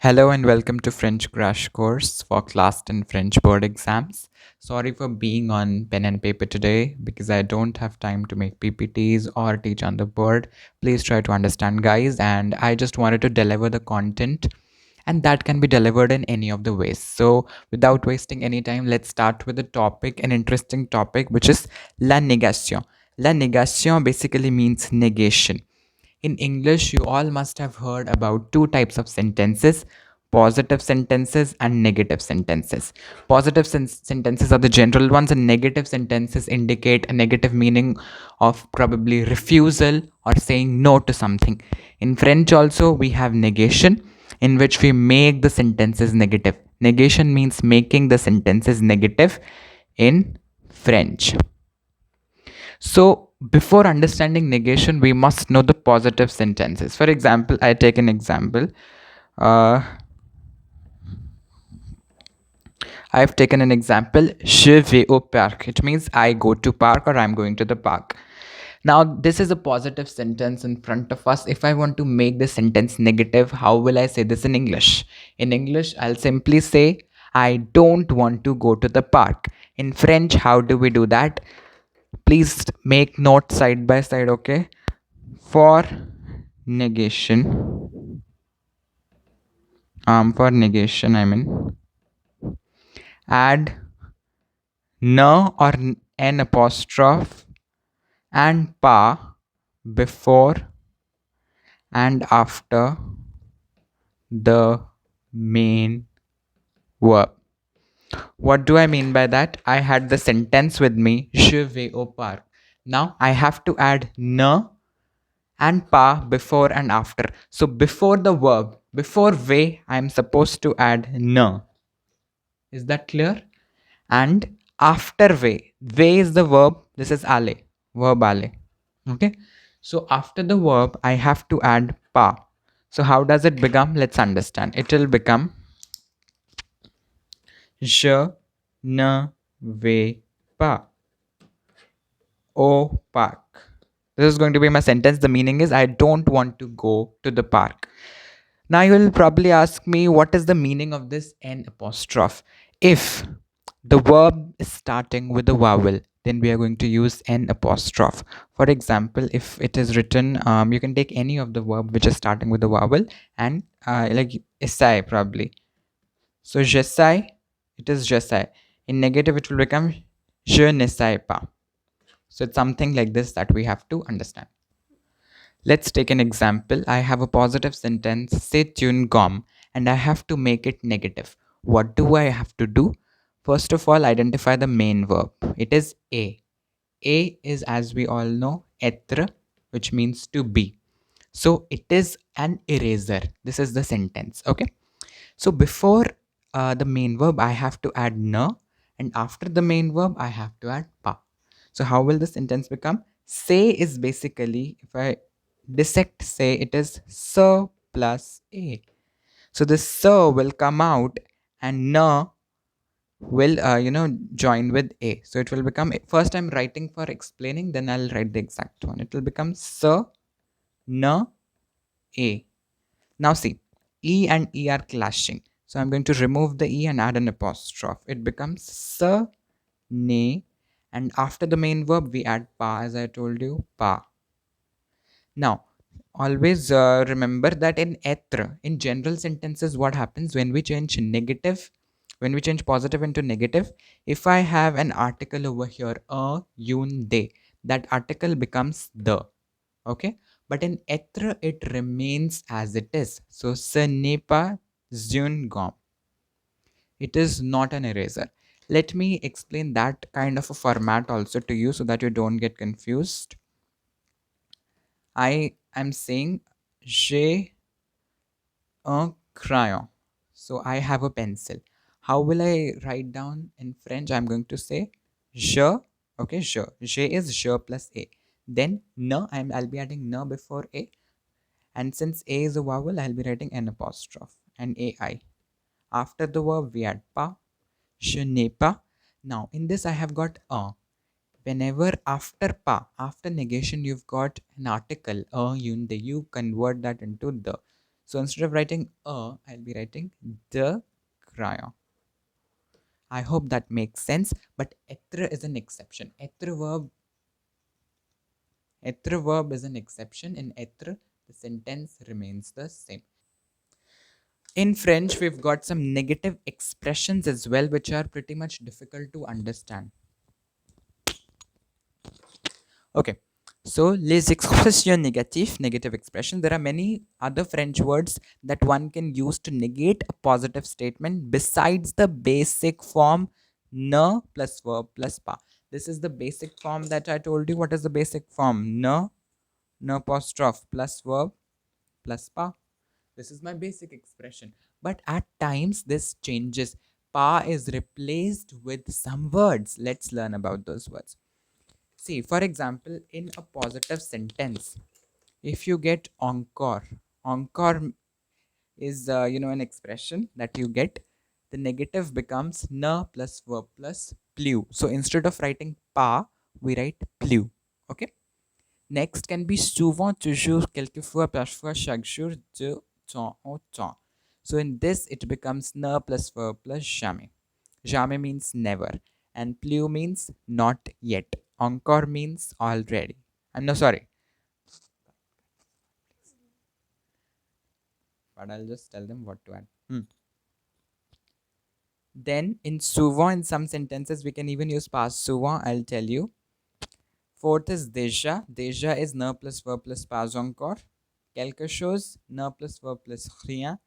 Hello and welcome to French Crash Course for Class 10 French board exams. Sorry for being on pen and paper today because I don't have time to make PPTs or teach on the board. Please try to understand, guys, and I just wanted to deliver the content and that can be delivered in any of the ways. So, without wasting any time, let's start with the topic, an interesting topic, which is la négation. La négation basically means negation. In English, you all must have heard about two types of sentences: positive sentences and negative sentences. Positive sentences are the general ones, and negative sentences indicate a negative meaning of probably refusal or saying no to something. In French, also, we have negation, in which we make the sentences negative. Negation means making the sentences negative in French. So, before understanding negation, we must know the positive sentences. For example, I take an example. Uh, I've taken an example. Je vais au parc. It means I go to park or I'm going to the park. Now, this is a positive sentence in front of us. If I want to make the sentence negative, how will I say this in English? In English, I'll simply say, I don't want to go to the park. In French, how do we do that? Please make notes side by side, okay? For negation, for negation, I mean, add n or n apostrophe and pa before and after the main verb. What do I mean by that? I had the sentence with me, je vais au parc. Now I have to add n and pa before and after. So before the verb, before ve, I'm supposed to add n. Is that clear? And after ve is the verb. This is ale, verb ale. Okay. So after the verb, I have to add pa. So how does it become? Let's understand. It will become je ne vais pas au parc. This is going to be my sentence. The meaning is I don't want to go to the park. Now you will probably ask me, what is the meaning of this n apostrophe? If the verb is starting with a vowel, then we are going to use n apostrophe. For example, if it is written, you can take any of the verb which is starting with a vowel and like essaye probably. So j'essaie, it is j'essaie. In negative, it will become je n'essaie pas. So it's something like this that we have to understand. Let's take an example. I have a positive sentence, c'est une gomme, and I have to make it negative. What do I have to do? First of all, identify the main verb. It is a. A is, as we all know, être, which means to be. So it is an eraser. This is the sentence. Okay. So before the main verb, I have to add na, and after the main verb, I have to add pa. So how will the sentence become? Say is basically, if I dissect say, it is so plus a. So the so will come out and na will join with a. So it will become, first I'm writing for explaining, then I'll write the exact one. It will become so na a. Now see, e and e are clashing. So I'm going to remove the e and add an apostrophe. It becomes sa ne, and after the main verb we add pa, as I told you, pa. Now always remember that in etre, in general sentences, what happens when we change negative, when we change positive into negative, if I have an article over here, a, yun, de, that article becomes the. Okay, but in etre it remains as it is. So ce n'est pas une gomme. It is not an eraser. Let me explain that kind of a format also to you so that you don't get confused. I am saying j'ai un crayon. So I have a pencil. How will I write down in French? I'm going to say je. Okay, je. Je is je plus a. Then ne, I'll be adding ne before a. And since a is a vowel, I'll be writing an apostrophe and ai. After the verb, we add pa. Je n'ai pas. Now, in this, I have got a. Whenever after pa, after negation, you've got an article, a, yun, de, you convert that into the. So instead of writing I'll be writing de crayon. I hope that makes sense. But être is an exception. Être verb is an exception. In être, the sentence remains the same. In French, we've got some negative expressions as well, which are pretty much difficult to understand. Okay. So, les expressions négatives, negative expression. There are many other French words that one can use to negate a positive statement besides the basic form ne plus verb plus pas. This is the basic form that I told you. What is the basic form? Ne apostrophe plus verb plus pas. This is my basic expression. But at times this changes. Pa is replaced with some words. Let's learn about those words. See, for example, in a positive sentence, if you get encore is an expression that you get. The negative becomes na plus verb plus plu. So instead of writing pa, we write plu. Okay. Next can be souvent, toujours, quelquefois, parfois, chaque jour, de temps en temps. So in this, it becomes ne plus verb plus jamais. Jamais means never, and plus means not yet. Encore means already. I'm no sorry, but I'll just tell them what to add. Then in souvent, in some sentences, we can even use past souvent. I'll tell you. Fourth is déjà. Déjà is ne plus verb plus pas encore. Quelque chose, ne plus verb plus rien.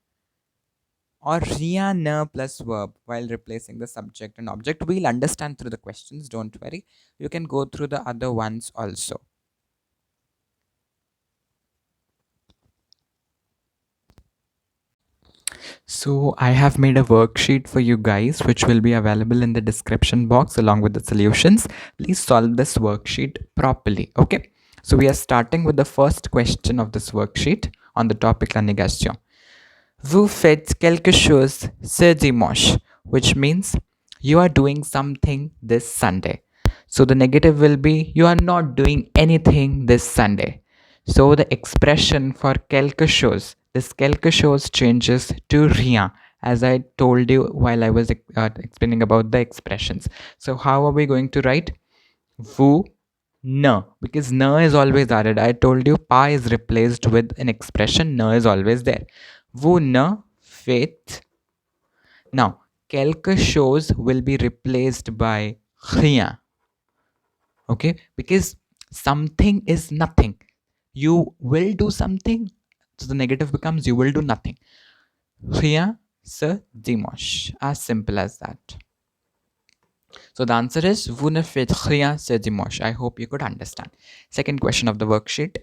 Or rien ne plus verb while replacing the subject and object. We'll understand through the questions, don't worry. You can go through the other ones also. So I have made a worksheet for you guys, which will be available in the description box along with the solutions. Please solve this worksheet properly. Okay. So we are starting with the first question of this worksheet on the topic la négation. Vous faites quelque chose ce dimanche, which means you are doing something this Sunday. So the negative will be you are not doing anything this Sunday. So the expression for quelque chose, this quelque chose changes to rien, as I told you while I was explaining about the expressions. So how are we going to write? Vous ne, because ne is always added. I told you pa is replaced with an expression, ne is always there. Vous ne faites. Now, quelque chose will be replaced by rien. Okay, because something is nothing. You will do something, so the negative becomes you will do nothing. Rien se dimanche. As simple as that. So the answer is vous ne faites rien ce dimanche. I hope you could understand. Second question of the worksheet.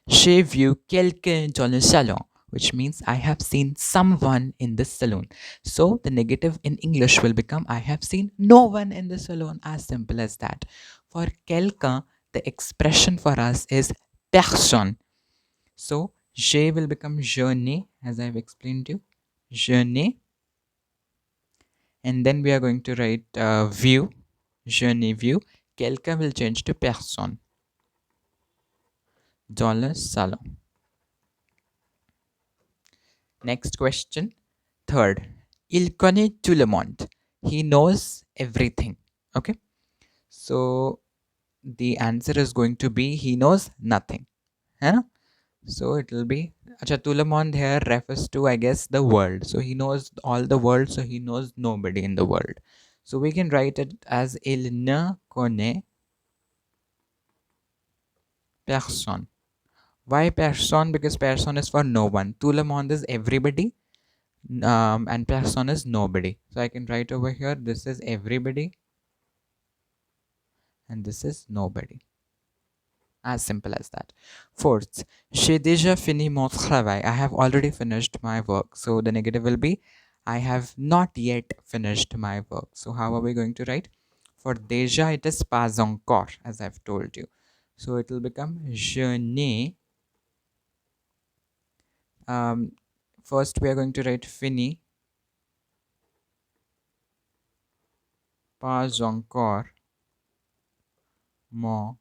J'ai vu quelqu'un dans le salon, which means I have seen someone in the saloon. So the negative in English will become I have seen no one in the saloon. As simple as that. For quelqu'un, the expression for us is personne. So je will become je n'ai, as I've explained you. Je n'ai. And then we are going to write view. Je n'ai vu. Quelqu'un will change to personne. Dans le salon. Next question. Third. Il connaît tout le monde. He knows everything. Okay. So the answer is going to be he knows nothing. Huh? So it will be Acha, tout le monde here refers to, I guess, the world. So he knows all the world, so he knows nobody in the world. So we can write it as il ne connaît personne. Why person? Because person is for no one. Tout le monde is everybody, and person is nobody. So I can write over here, this is everybody and this is nobody. As simple as that. Fourth, j'ai déjà fini mon travail. I have already finished my work. So the negative will be I have not yet finished my work. So how are we going to write? For déjà, it is pas encore, as I've told you. So it will become je n'ai. First, we are going to write fini pas encore mon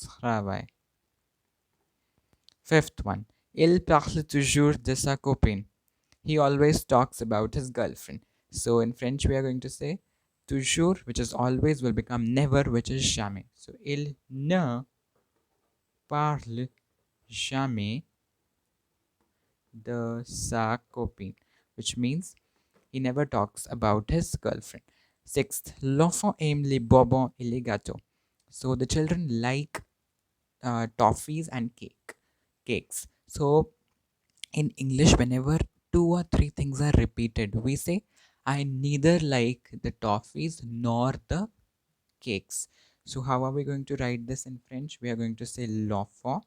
travail. Fifth one, Il parle toujours de sa copine. He always talks about his girlfriend. So in French, we are going to say toujours, which is always, will become never, which is jamais. So il ne parle jamais de sa copine, which means he never talks about his girlfriend. Sixth, l'enfant aime les bonbons et les gâteaux. So the children like toffees and cakes. So in English, whenever two or three things are repeated, we say, I neither like the toffees nor the cakes. So how are we going to write this in French? We are going to say l'enfant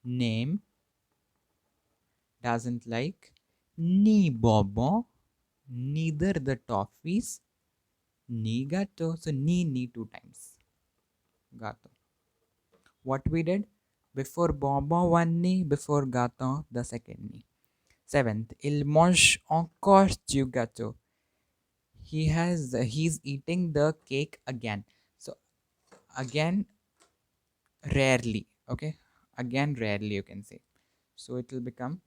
name doesn't like ni bonbon, neither the toffees, ni gato. So ni two times. Gato. What we did? Before bonbon one ni, before gato the second ni. Seventh, il mange encore du gâteau. He's eating the cake again. So again, rarely. Okay, again rarely you can say. So it will become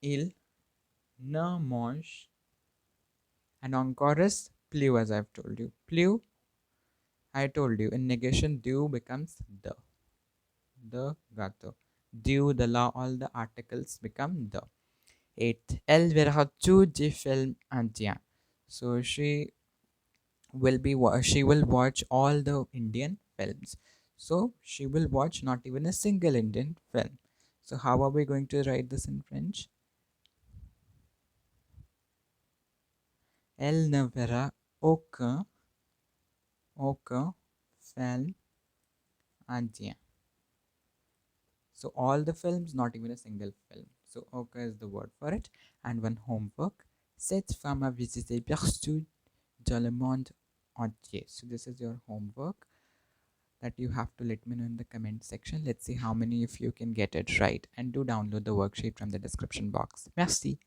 il ne mange, and encore is plus, as I've told you. Plus, I told you in negation, du becomes the gâteau. Du, the law, all the articles become the. 8. Elle verra tout des films indiens. So she will watch all the Indian films. So she will watch not even a single Indian film. So how are we going to write this in French? Elle ne verra aucun film indien. So all the films, not even a single film. So aucun is the word for it. And one homework. Cette femme a visité partout dans le monde entier. So this is your homework that you have to let me know in the comment section. Let's see how many of you can get it right, and do download the worksheet from the description box. Merci.